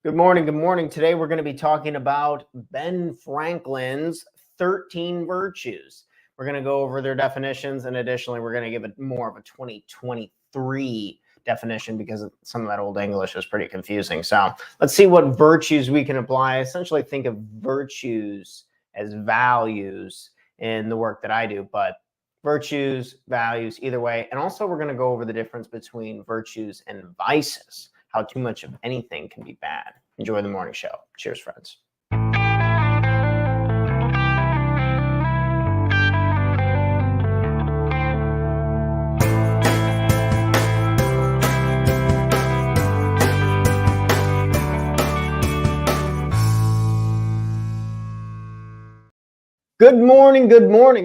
Good morning. Good morning. Today we're going to be talking about Ben Franklin's 13 virtues. We're going to go over their definitions, and additionally, we're going to give it more of a 2023 definition because some of that old English is pretty confusing. So let's see what virtues we can apply. I essentially think of virtues as values in the work that I do, but virtues, values, either way. And also, we're going to go over the difference between virtues and vices, how too much of anything can be bad. Enjoy the morning show. Cheers, friends. Good morning,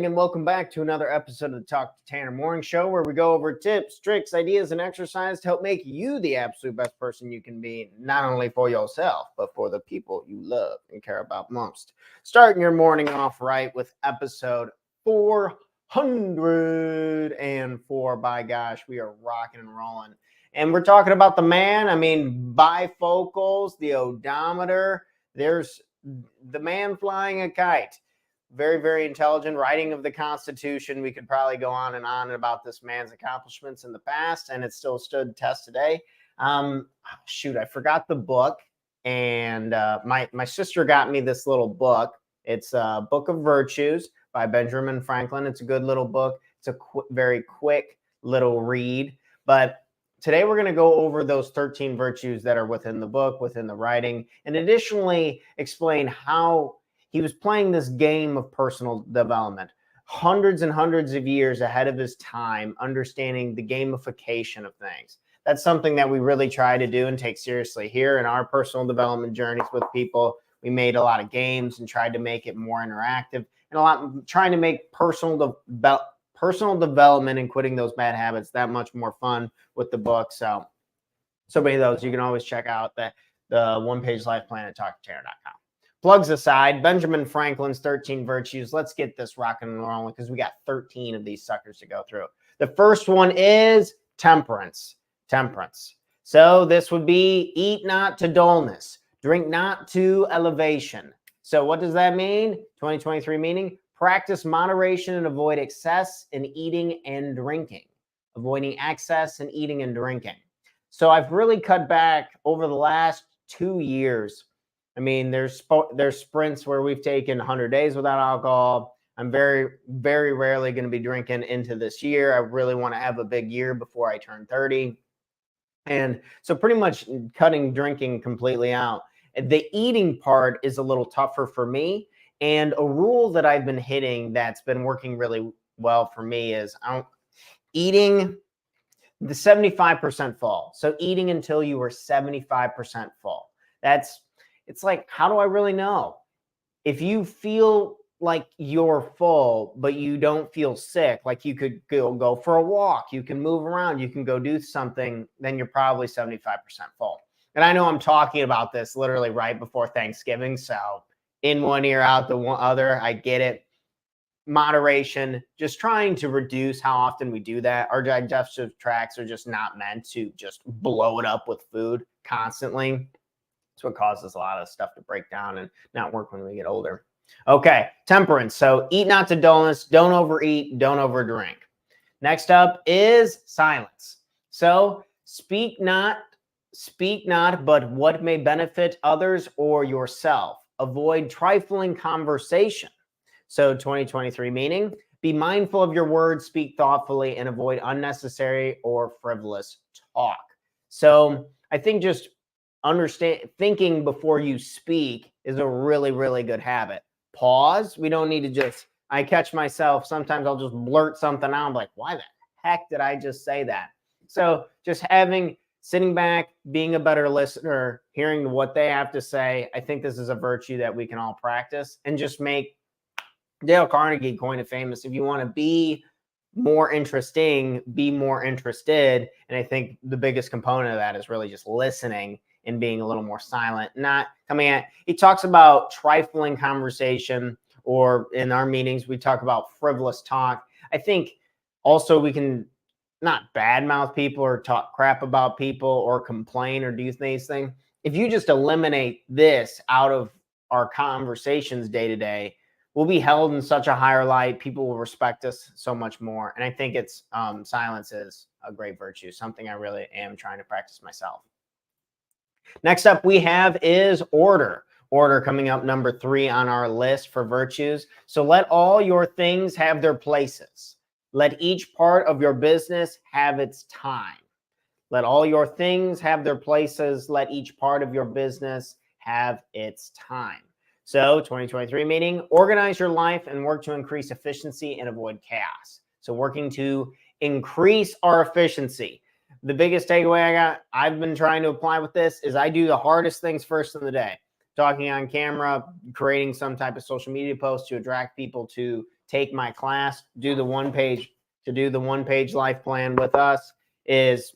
and welcome back to another episode of the Talk to Tanner Morning Show, where we go over tips, tricks, ideas, and exercise to help make you the absolute best person you can be, not only for yourself, but for the people you love and care about most. Starting your morning off right with episode 404. By gosh, we are rocking and rolling. And we're talking about the man, bifocals, the odometer. There's the man flying a kite. Very, very intelligent, writing of the Constitution. We could probably go on and about this man's accomplishments in the past, and it still stood test today. I forgot the book, and my sister got me this little book. It's a Book of Virtues by Benjamin Franklin. It's a good little book. It's a very quick little read, but today we're going to go over those 13 virtues that are within the book, within the writing, and additionally explain how he was playing this game of personal development, hundreds and hundreds of years ahead of his time, understanding the gamification of things. That's something that we really try to do and take seriously here in our personal development journeys with people. We made a lot of games and tried to make it more interactive and trying to make personal development and quitting those bad habits that much more fun with the book. So many of those you can always check out the one-page life plan at talktotanner.com. Plugs aside, Benjamin Franklin's 13 virtues. Let's get this rocking and rolling because we got 13 of these suckers to go through. The first one is temperance. Temperance. So this would be eat not to dullness, drink not to elevation. So what does that mean? 2023 meaning practice moderation and avoid excess in eating and drinking. Avoiding excess in eating and drinking. So I've really cut back over the last 2 years. There's sprints where we've taken 100 days without alcohol. I'm very, very rarely going to be drinking into this year. I really want to have a big year before I turn 30. And so pretty much cutting drinking completely out. The eating part is a little tougher for me. And a rule that I've been hitting that's been working really well for me is eating the 75% full. So eating until you are 75% full. It's like, how do I really know? If you feel like you're full, but you don't feel sick, like you could go for a walk, you can move around, you can go do something, then you're probably 75% full. And I know I'm talking about this literally right before Thanksgiving. So in one ear, out the other, I get it. Moderation, just trying to reduce how often we do that. Our digestive tracts are just not meant to just blow it up with food constantly. That's what causes a lot of stuff to break down and not work when we get older. Okay, temperance. So eat not to dullness, don't overeat, don't overdrink. Next up is silence. So speak not, but what may benefit others or yourself. Avoid trifling conversation. So 2023 meaning, be mindful of your words, speak thoughtfully, and avoid unnecessary or frivolous talk. So I think just thinking before you speak is a really, really good habit. Pause. We don't need to I catch myself, sometimes I'll just blurt something out. I'm like, why the heck did I just say that? So just sitting back, being a better listener, hearing what they have to say. I think this is a virtue that we can all practice and just make Dale Carnegie coined it famous. If you want to be more interesting, be more interested. And I think the biggest component of that is really just listening and being a little more silent, not coming at. He talks about trifling conversation, or in our meetings, we talk about frivolous talk. I think also we can not badmouth people or talk crap about people or complain or do these things. if you just eliminate this out of our conversations day to day, we'll be held in such a higher light. People will respect us so much more. And I think it's silence is a great virtue, something I really am trying to practice myself. Next up we have is order. Order coming up number 3 on our list for virtues. So let all your things have their places. Let each part of your business have its time. Let all your things have their places. Let each part of your business have its time. So 2023 meaning organize your life and work to increase efficiency and avoid chaos. So working to increase our efficiency. The biggest takeaway I've been trying to apply with this is I do the hardest things first in the day. Talking on camera, creating some type of social media post to attract people to take my class, do the one page life plan with us is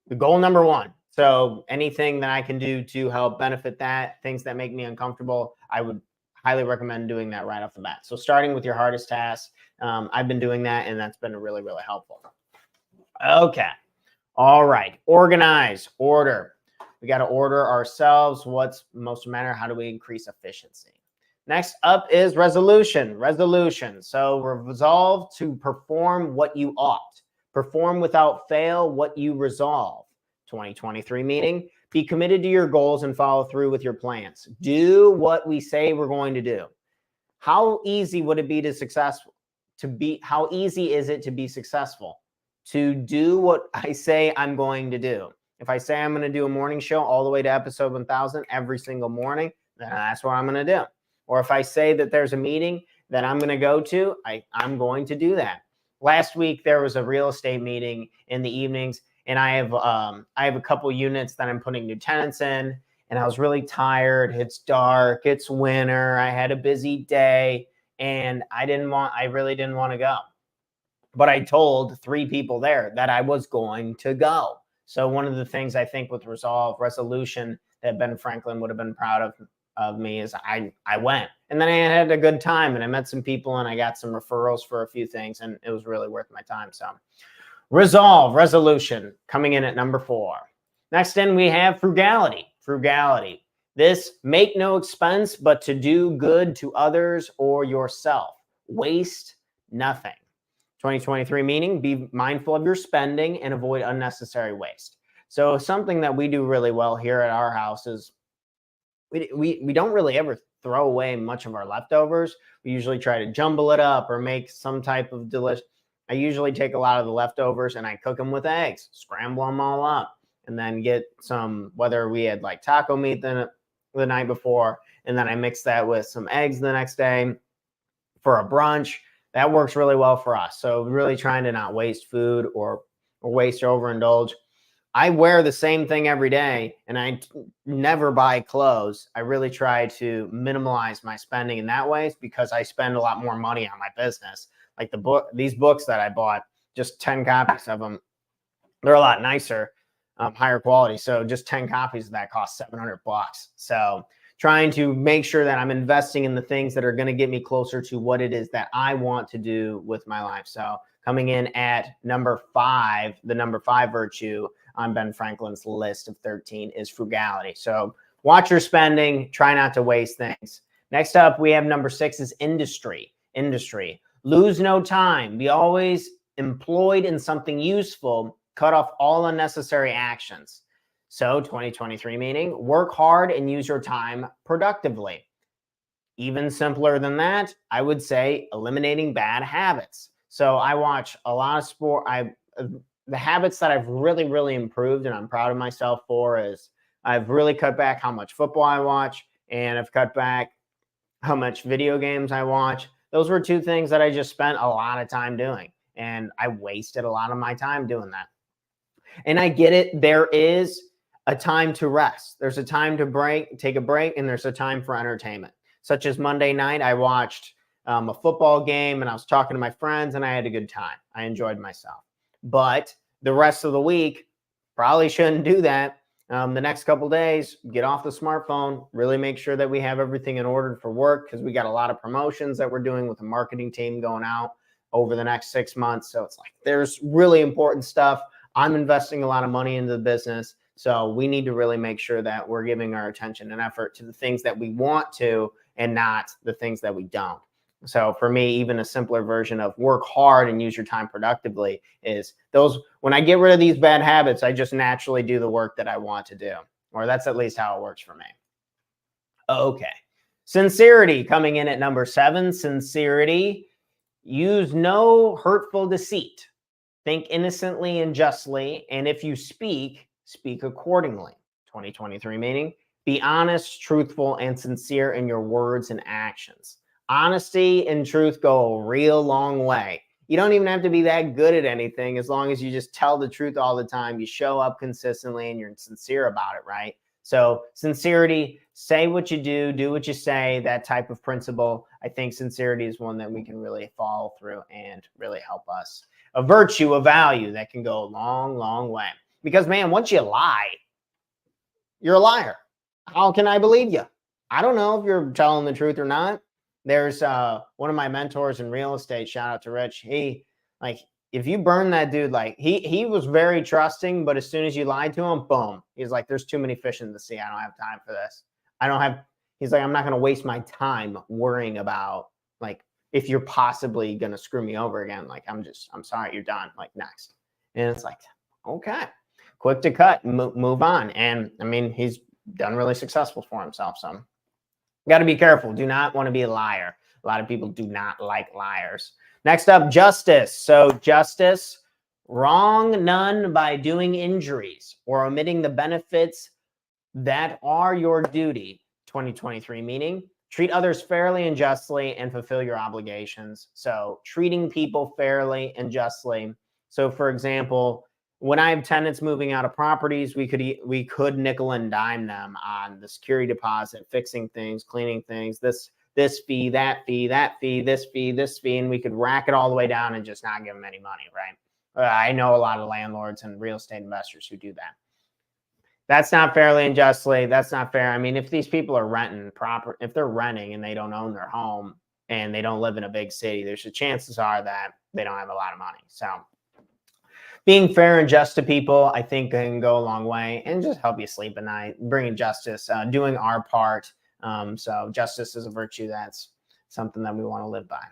the goal number 1. So anything that I can do to help benefit that, things that make me uncomfortable, I would highly recommend doing that right off the bat. So starting with your hardest tasks, I've been doing that, and that's been really, really helpful. Okay. All right. Organize, order. We got to order ourselves. What's most matter? How do we increase efficiency? Next up is resolution. Resolution. So resolve to perform what you ought. Perform without fail what you resolve. 2023 meaning be committed to your goals and follow through with your plans. Do what we say we're going to do. How easy would it be how easy is it to be successful? To do what I say I'm going to do. If I say I'm going to do a morning show all the way to episode 1000 every single morning, then that's what I'm going to do. Or if I say that there's a meeting that I'm going to go to, I'm going to do that. Last week, there was a real estate meeting in the evenings, and I have a couple units that I'm putting new tenants in, and I was really tired. It's dark. It's winter. I had a busy day, and I really didn't want to go. But I told 3 people there that I was going to go. So one of the things I think with resolution that Ben Franklin would have been proud of me is I went. And then I had a good time, and I met some people, and I got some referrals for a few things, and it was really worth my time. So resolution coming in at number 4. Next in we have frugality. Frugality. This make no expense, but to do good to others or yourself. Waste nothing. 2023 meaning be mindful of your spending and avoid unnecessary waste. So something that we do really well here at our house is we don't really ever throw away much of our leftovers. We usually try to jumble it up or make some type of delicious. I usually take a lot of the leftovers and I cook them with eggs, scramble them all up, and then get some, whether we had like taco meat the night before, and then I mix that with some eggs the next day for a brunch. That works really well for us. So really trying to not waste food or waste or overindulge. I wear the same thing every day, and I never buy clothes. I really try to minimize my spending in that way because I spend a lot more money on my business. Like these books that I bought, just 10 copies of them. They're a lot nicer, higher quality. So just 10 copies of that cost $700. So trying to make sure that I'm investing in the things that are going to get me closer to what it is that I want to do with my life. So coming in at number 5, the number 5 virtue on Ben Franklin's list of 13 is frugality. So watch your spending, try not to waste things. Next up, we have number 6 is industry. Industry. Lose no time. Be always employed in something useful. Cut off all unnecessary actions. So 2023 meaning work hard and use your time productively. Even simpler than that, I would say eliminating bad habits. So I watch a lot of sport. The habits that I've really, really improved and I'm proud of myself for is I've really cut back how much football I watch, and I've cut back how much video games I watch. Those were 2 things that I just spent a lot of time doing, and I wasted a lot of my time doing that. And I get it. There is a time to rest. There's a time to take a break, and there's a time for entertainment. Such as Monday night, I watched a football game, and I was talking to my friends, and I had a good time. I enjoyed myself. But the rest of the week, probably shouldn't do that. The next couple of days, get off the smartphone, really make sure that we have everything in order for work, because we got a lot of promotions that we're doing with the marketing team going out over the next 6 months. So it's like there's really important stuff. I'm investing a lot of money into the business. So we need to really make sure that we're giving our attention and effort to the things that we want to and not the things that we don't. So for me, even a simpler version of work hard and use your time productively is those, when I get rid of these bad habits, I just naturally do the work that I want to do, or that's at least how it works for me. Okay. Sincerity coming in at number 7. Sincerity. Use no hurtful deceit. Think innocently and justly. And if you speak, speak accordingly. 2023 meaning be honest, truthful, and sincere in your words and actions. Honesty and truth go a real long way. You don't even have to be that good at anything as long as you just tell the truth all the time. You show up consistently and you're sincere about it, right? So sincerity, say what you do what you say, that type of principle. I think sincerity is one that we can really follow through and really help us. A virtue, a value that can go a long, long way. Because, man, once you lie, you're a liar. How can I believe you? I don't know if you're telling the truth or not. There's one of my mentors in real estate, shout out to Rich. He, like, if you burn that dude, like he was very trusting, but as soon as you lied to him, boom. He's like, there's too many fish in the sea. I don't have time for this. He's like, I'm not going to waste my time worrying about, like, if you're possibly going to screw me over again. Like, I'm sorry, you're done. Like, next. And it's like, okay, quick to cut, move on. And I mean, he's done really successful for himself. So got to be careful. Do not want to be a liar. A lot of people do not like liars. Next up, justice. So justice, wrong none by doing injuries or omitting the benefits that are your duty. 2023 meaning treat others fairly and justly and fulfill your obligations. So treating people fairly and justly. So for example, when I have tenants moving out of properties, we could nickel and dime them on the security deposit, fixing things, cleaning things, this fee, that fee, that fee, this fee, and we could rack it all the way down and just not give them any money, right? I know a lot of landlords and real estate investors who do that. That's not fairly and justly. That's not fair. I mean, if these people are if they're renting and they don't own their home and they don't live in a big city, there's a chances are that they don't have a lot of money. So being fair and just to people, I think, can go a long way and just help you sleep at night, bringing justice, doing our part. So justice is a virtue. That's something that we want to live by.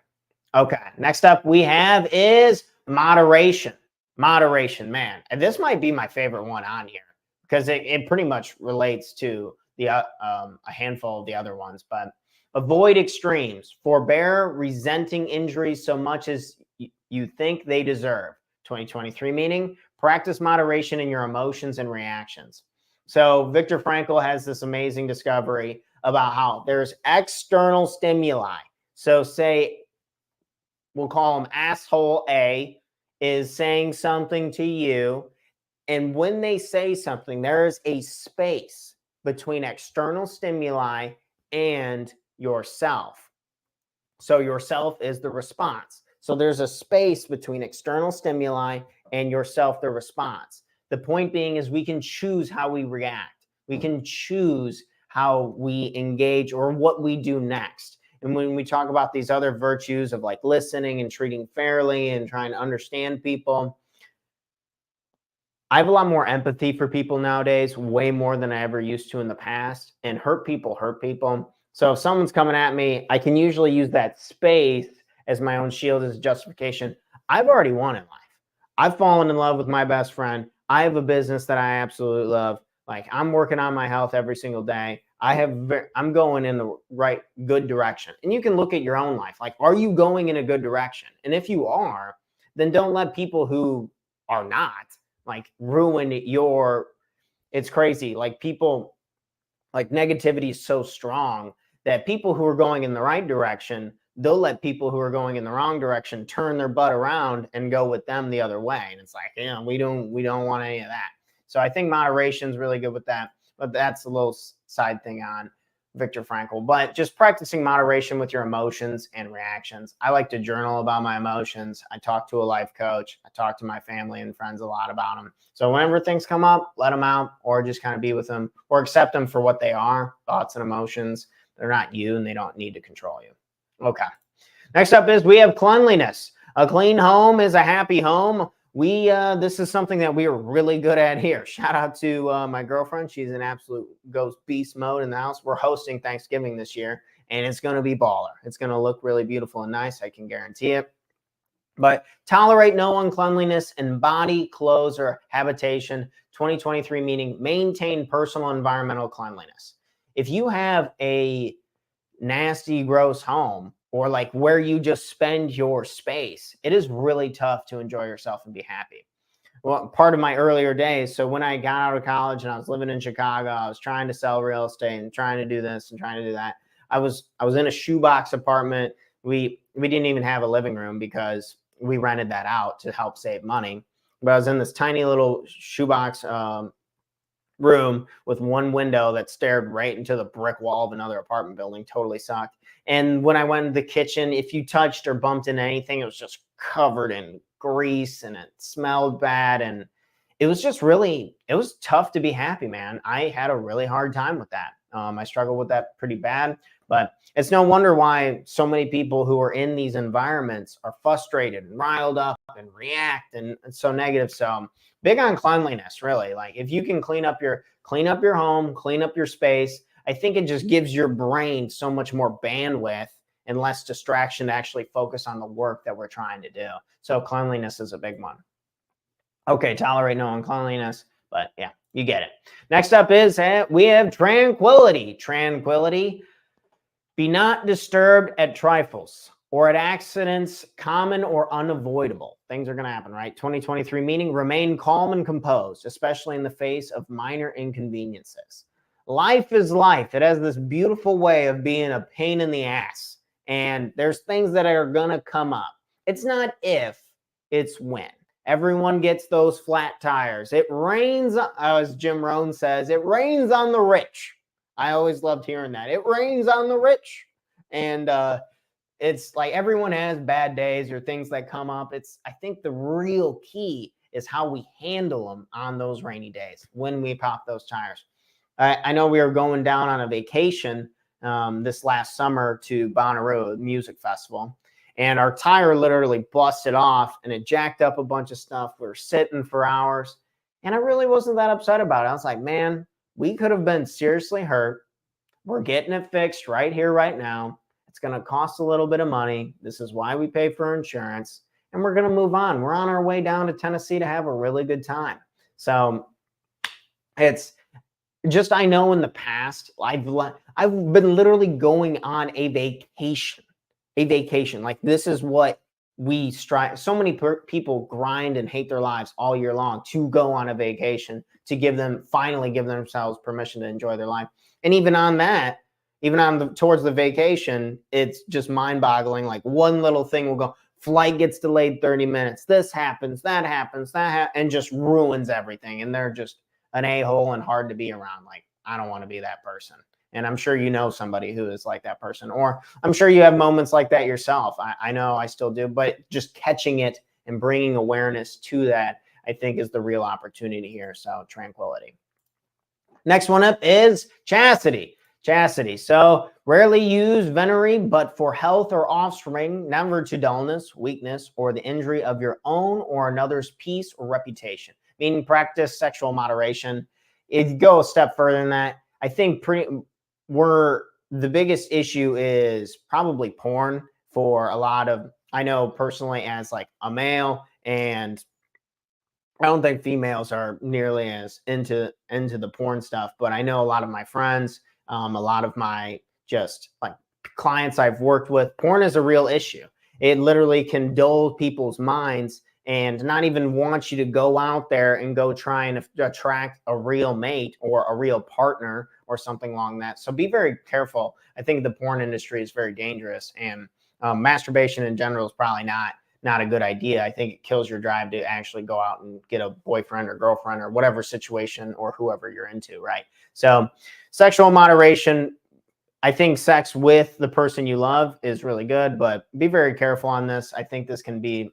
Okay. Next up we have is moderation. Moderation, man. And this might be my favorite one on here because it pretty much relates to the a handful of the other ones. But avoid extremes. Forbear resenting injuries so much as you think they deserve. 2023 meaning practice moderation in your emotions and reactions. So Viktor Frankl has this amazing discovery about how there's external stimuli. So say, we'll call him asshole A is saying something to you. And when they say something, there is a space between external stimuli and yourself. So yourself is the response. So there's a space between external stimuli and yourself, the response. The point being is we can choose how we react. We can choose how we engage or what we do next. And when we talk about these other virtues of like listening and treating fairly and trying to understand people, I have a lot more empathy for people nowadays, way more than I ever used to in the past. And hurt people. So if someone's coming at me, I can usually use that space as my own shield, as justification. I've already won in life. I've fallen in love with my best friend. I have a business that I absolutely love. Like, I'm working on my health every single day. I'm going in the right, good direction. And you can look at your own life. Like, are you going in a good direction? And if you are, then don't let people who are not, like, ruin it's crazy. Like, people, like, negativity is so strong that people who are going in the right direction, they'll let people who are going in the wrong direction turn their butt around and go with them the other way. And it's like, we don't want any of that. So I think moderation is really good with that. But that's a little side thing on Viktor Frankl. But just practicing moderation with your emotions and reactions. I like to journal about my emotions. I talk to a life coach. I talk to my family and friends a lot about them. So whenever things come up, let them out or just kind of be with them or accept them for what they are, thoughts and emotions. They're not you and they don't need to control you. Okay. Next up is we have cleanliness. A clean home is a happy home. This is something that we are really good at here. Shout out to my girlfriend. She's in absolute ghost beast mode in the house. We're hosting Thanksgiving this year, and it's going to be baller. It's going to look really beautiful and nice. I can guarantee it. But tolerate no uncleanliness in body, clothes, or habitation. 2023 meaning maintain personal environmental cleanliness. If you have a nasty, gross home, or like where you just spend your space, it is really tough to enjoy yourself and be happy. Well, part of my earlier days, so when I got out of college and I was living in Chicago, I was trying to sell real estate and trying to do this and trying to do that. I was in a shoebox apartment. We didn't even have a living room because we rented that out to help save money. But I was in this tiny little shoebox room with one window that stared right into the brick wall of another apartment building. Totally sucked. And when I went to the kitchen, if you touched or bumped into anything, it was just covered in grease and it smelled bad. And it was just really, it was tough to be happy, man. I had a really hard time with that. I struggled with that pretty bad, but it's no wonder why so many people who are in these environments are frustrated and riled up and react and so negative. So big on cleanliness, really. Like if you can clean up your home, clean up your space, I think it just gives your brain so much more bandwidth and less distraction to actually focus on the work that we're trying to do. So cleanliness is a big one. Okay, tolerate no uncleanliness, but yeah, you get it. Next up is we have tranquility. Tranquility. Be not disturbed at trifles or at accidents common or unavoidable. Things are going to happen, right? 2023 meaning remain calm and composed, especially in the face of minor inconveniences. Life is life. It has this beautiful way of being a pain in the ass. And there's things that are going to come up. It's not if, it's when. Everyone gets those flat tires. It rains, as Jim Rohn says, it rains on the rich. I always loved hearing that. It rains on the rich. And it's like everyone has bad days or things that come up. I think the real key is how we handle them on those rainy days when we pop those tires. I know we were going down on a vacation this last summer to Bonnaroo Music Festival. And our tire literally busted off and it jacked up a bunch of stuff. We were sitting for hours. And I really wasn't that upset about it. I was like, man, we could have been seriously hurt. We're getting it fixed right here, right now. It's going to cost a little bit of money. This is why we pay for insurance. And we're going to move on. We're on our way down to Tennessee to have a really good time. So it's just, I know in the past, I've been literally going on a vacation. Like this is what we strive. So many people grind and hate their lives all year long to go on a vacation to finally give themselves permission to enjoy their life. And even on that, towards the vacation, it's just mind boggling. Like one little thing will go, flight gets delayed 30 minutes. This happens, that happens, and just ruins everything. And they're just an a-hole and hard to be around. Like, I don't want to be that person. And I'm sure you know somebody who is like that person, or I'm sure you have moments like that yourself. I know I still do, but just catching it and bringing awareness to that, I think, is the real opportunity here. So tranquility. Next one up is chastity. Chastity. So rarely use venery, but for health or offspring, never to dullness, weakness, or the injury of your own or another's peace or reputation. Meaning practice sexual moderation. If you go a step further than that, I think the biggest issue is probably porn for a lot of, I know personally as like a male, and I don't think females are nearly as into the porn stuff, but I know a lot of my friends, a lot of my just like clients I've worked with, porn is a real issue. It literally can dull people's minds and not even want you to go out there and go try and attract a real mate or a real partner or something along that. So be very careful. I think the porn industry is very dangerous, and masturbation in general is probably not a good idea. I think it kills your drive to actually go out and get a boyfriend or girlfriend or whatever situation or whoever you're into, right? So sexual moderation, I think sex with the person you love is really good, but be very careful on this. I think this can be,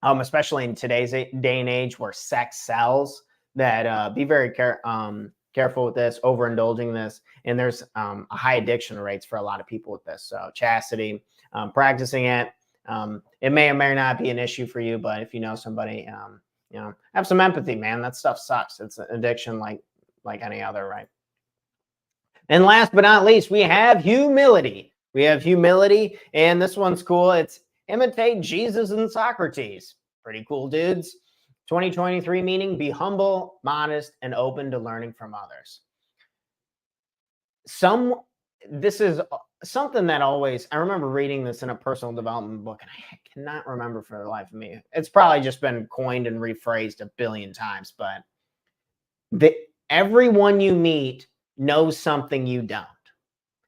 especially in today's day and age where sex sells, that be very careful with this, overindulging this. And there's a high addiction rates for a lot of people with this. So chastity, practicing it, It may or may not be an issue for you, but if you know somebody, have some empathy, man. That stuff sucks. It's an addiction like any other, right? And last but not least, we have humility. We have humility, and this one's cool. It's imitate Jesus and Socrates. Pretty cool, dudes. 2023 meaning be humble, modest, and open to learning from others. This is something that I remember reading this in a personal development book, and I cannot remember for the life of me. It's probably just been coined and rephrased a billion times, but everyone you meet knows something you don't.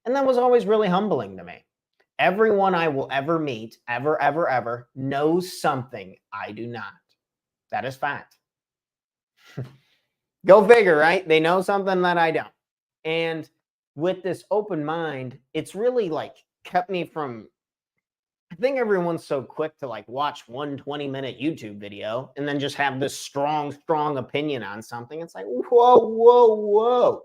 And that was always really humbling to me. Everyone I will ever meet, ever, knows something I do not. That is fact. Go figure, right? They know something that I don't. And with this open mind, it's really kept me from, I think everyone's so quick to watch one 20-minute YouTube video and then just have this strong opinion on something. It's like, whoa.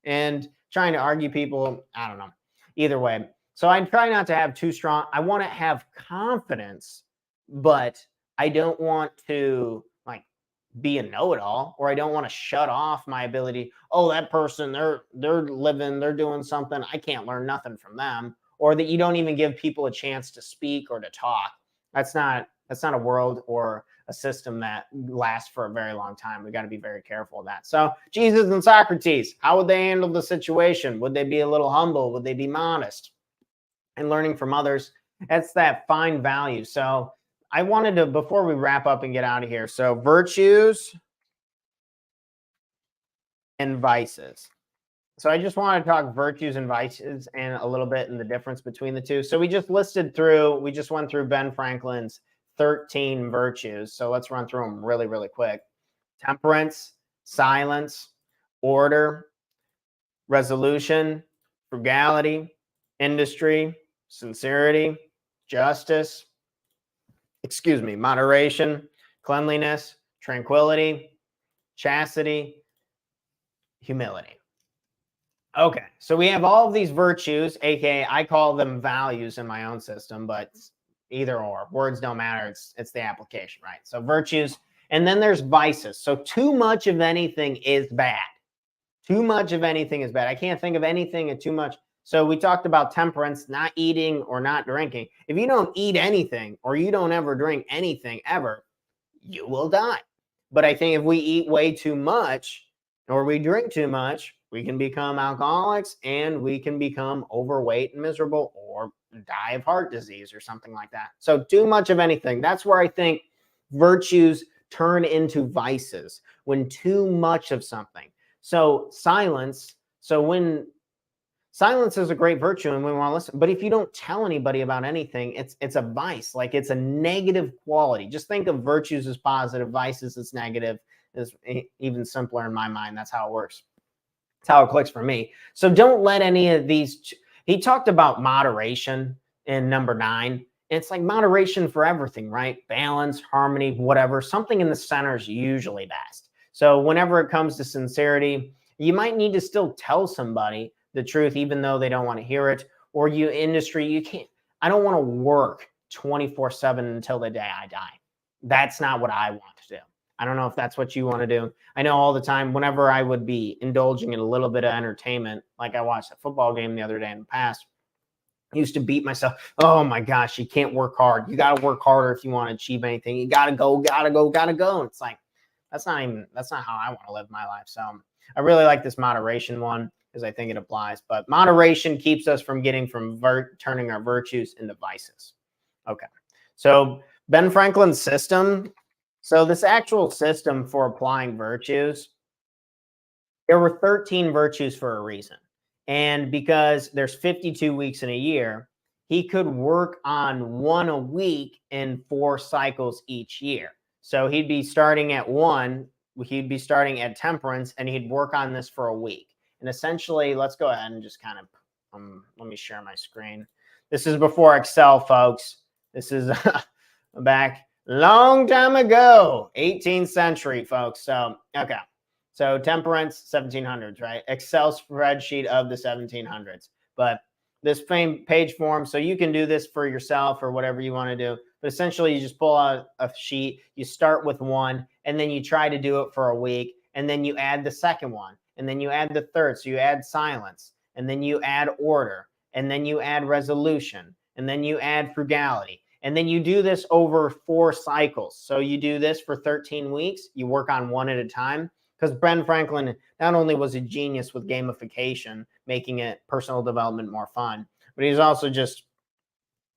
And trying to argue people, I don't know. Either way. So I try not to have too strong. I want to have confidence, but I don't want to be a know-it-all, or I don't want to shut off my ability. Oh, that person, they're living, they're doing something. I can't learn nothing from them. Or that you don't even give people a chance to speak or to talk. That's not a world or a system that lasts for a very long time. We got to be very careful of that. So Jesus and Socrates, how would they handle the situation? Would they be a little humble? Would they be modest? And learning from others, that's that fine value. So I wanted to, before we wrap up and get out of here, so virtues and vices. So I just want to talk virtues and vices and a little bit in the difference between the two. So we just went through Ben Franklin's 13 virtues. So let's run through them really, really quick. Temperance, silence, order, resolution, frugality, industry, sincerity, justice, moderation, cleanliness, tranquility, chastity, humility. Okay, so we have all of these virtues, aka I call them values in my own system, but either or, words don't matter. It's the application, right? So virtues, and then there's vices. So too much of anything is bad. Too much of anything is bad. I can't think of anything too much. So we talked about temperance, not eating or not drinking. If you don't eat anything or you don't ever drink anything ever, you will die. But I think if we eat way too much or we drink too much, we can become alcoholics and we can become overweight and miserable or die of heart disease or something like that. So too much of anything. That's where I think virtues turn into vices, when too much of something. So silence. Silence is a great virtue and we want to listen. But if you don't tell anybody about anything, it's a vice. It's a negative quality. Just think of virtues as positive, vices as negative. Is even simpler in my mind. That's how it works. That's how it clicks for me. So don't let any of these. He talked about moderation in number 9. It's like moderation for everything, right? Balance, harmony, whatever. Something in the center is usually best. So whenever it comes to sincerity, you might need to still tell somebody the truth, even though they don't want to hear it. Or you can't. I don't want to work 24/7 until the day I die. That's not what I want to do. I don't know if that's what you want to do. I know all the time, whenever I would be indulging in a little bit of entertainment, like I watched a football game the other day in the past, I used to beat myself. Oh my gosh, you can't work hard. You got to work harder if you want to achieve anything. You got to go. And it's like, that's not how I want to live my life. So I really like this moderation one because I think it applies. But moderation keeps us from turning our virtues into vices. Okay. So Ben Franklin's system. So this actual system for applying virtues, there were 13 virtues for a reason. And because there's 52 weeks in a year, he could work on one a week in 4 cycles each year. So he'd be starting at 1, he'd be starting at temperance, and he'd work on this for a week. And essentially, let's go ahead and just kind of, let me share my screen. This is before Excel, folks. This is back long time ago, 18th century, folks. So, okay. So temperance, 1700s, right? Excel spreadsheet of the 1700s. But this page form. So you can do this for yourself or whatever you want to do. But essentially, you just pull out a sheet, you start with one, and then you try to do it for a week, and then you add the second one, and then you add the third. So you add silence, and then you add order, and then you add resolution, and then you add frugality. And then you do this over 4 cycles. So you do this for 13 weeks. You work on one at a time. Because Ben Franklin not only was a genius with gamification, making it personal development more fun, but he's also just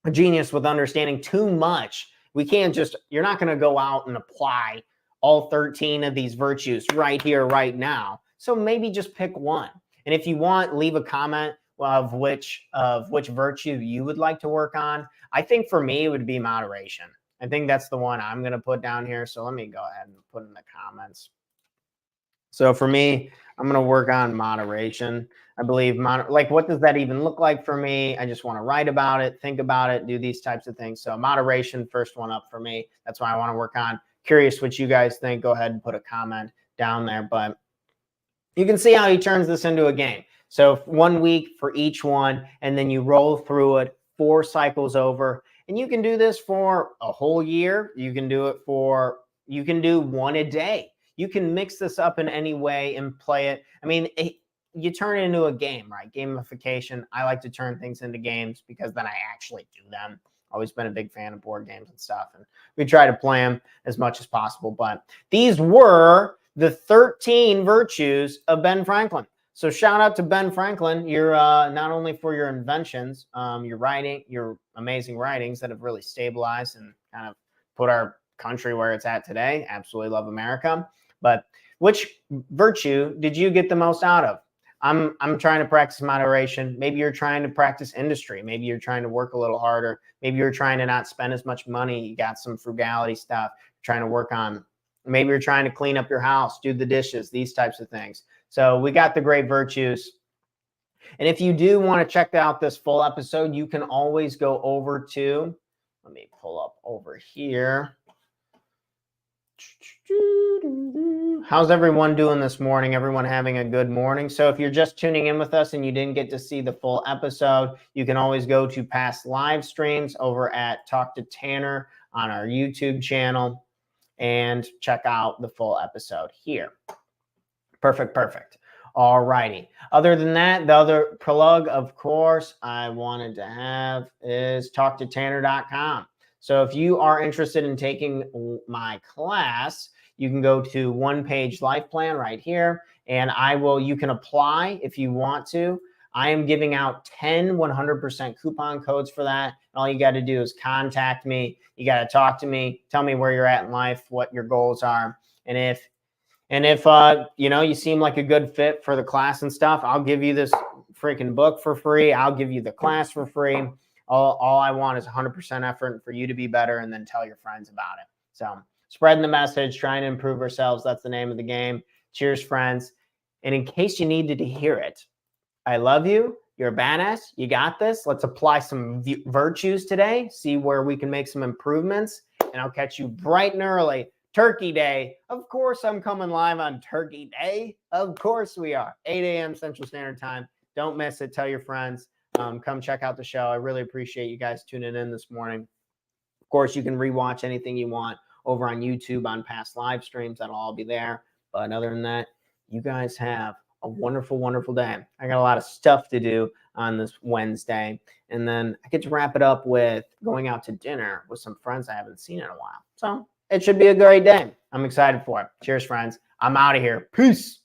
a genius with understanding too much. We can't just, you're not going to go out and apply all 13 of these virtues right here, right now. So maybe just pick one. And if you want, leave a comment of which virtue you would like to work on. I think for me, it would be moderation. I think that's the one I'm going to put down here. So let me go ahead and put in the comments. So for me, I'm going to work on moderation. I believe, like, what does that even look like for me? I just want to write about it, think about it, do these types of things. So moderation, first one up for me. That's what I want to work on. Curious what you guys think. Go ahead and put a comment down there. But you can see how he turns this into a game. So 1 week for each one, and then you roll through it 4 cycles over. And you can do this for a whole year. You can do it for, you can do one a day. You can mix this up in any way and play it. I mean, you turn it into a game, right? Gamification. I like to turn things into games because then I actually do them. Always been a big fan of board games and stuff. And we try to play them as much as possible. But these were the 13 virtues of Ben Franklin. So shout out to Ben Franklin. You're not only for your inventions, your writing, your amazing writings that have really stabilized and kind of put our country where it's at today. Absolutely love America. But which virtue did you get the most out of? I'm trying to practice moderation. Maybe you're trying to practice industry. Maybe you're trying to work a little harder. Maybe you're trying to not spend as much money. You got some frugality stuff you're trying to work on. Maybe you're trying to clean up your house, do the dishes, these types of things. So we got the great virtues. And if you do want to check out this full episode, you can always go over to, let me pull up over here. How's everyone doing this morning? Everyone having a good morning? So if you're just tuning in with us and you didn't get to see the full episode, you can always go to past live streams over at Talk to Tanner on our YouTube channel and check out the full episode here. Perfect. All righty. Other than that, the other plug, of course, I wanted to have is talktotanner.com. So if you are interested in taking my class, you can go to One Page Life Plan right here, and you can apply if you want to. I am giving out 10 100% coupon codes for that. All you got to do is contact me. You got to talk to me, tell me where you're at in life, what your goals are. And if you seem like a good fit for the class and stuff, I'll give you this freaking book for free. I'll give you the class for free. All I want is 100% effort for you to be better, and then tell your friends about it. So spreading the message, trying to improve ourselves. That's the name of the game. Cheers, friends. And in case you needed to hear it, I love you. You're a badass. You got this. Let's apply some virtues today, see where we can make some improvements, and I'll catch you bright and early. Turkey Day. Of course, I'm coming live on Turkey Day. Of course we are. 8 a.m. Central Standard Time. Don't miss it. Tell your friends. Come check out the show. I really appreciate you guys tuning in this morning. Of course, you can rewatch anything you want over on YouTube on past live streams. That'll all be there. But other than that, you guys have a wonderful, wonderful day. I got a lot of stuff to do on this Wednesday. And then I get to wrap it up with going out to dinner with some friends I haven't seen in a while. So it should be a great day. I'm excited for it. Cheers, friends. I'm out of here. Peace.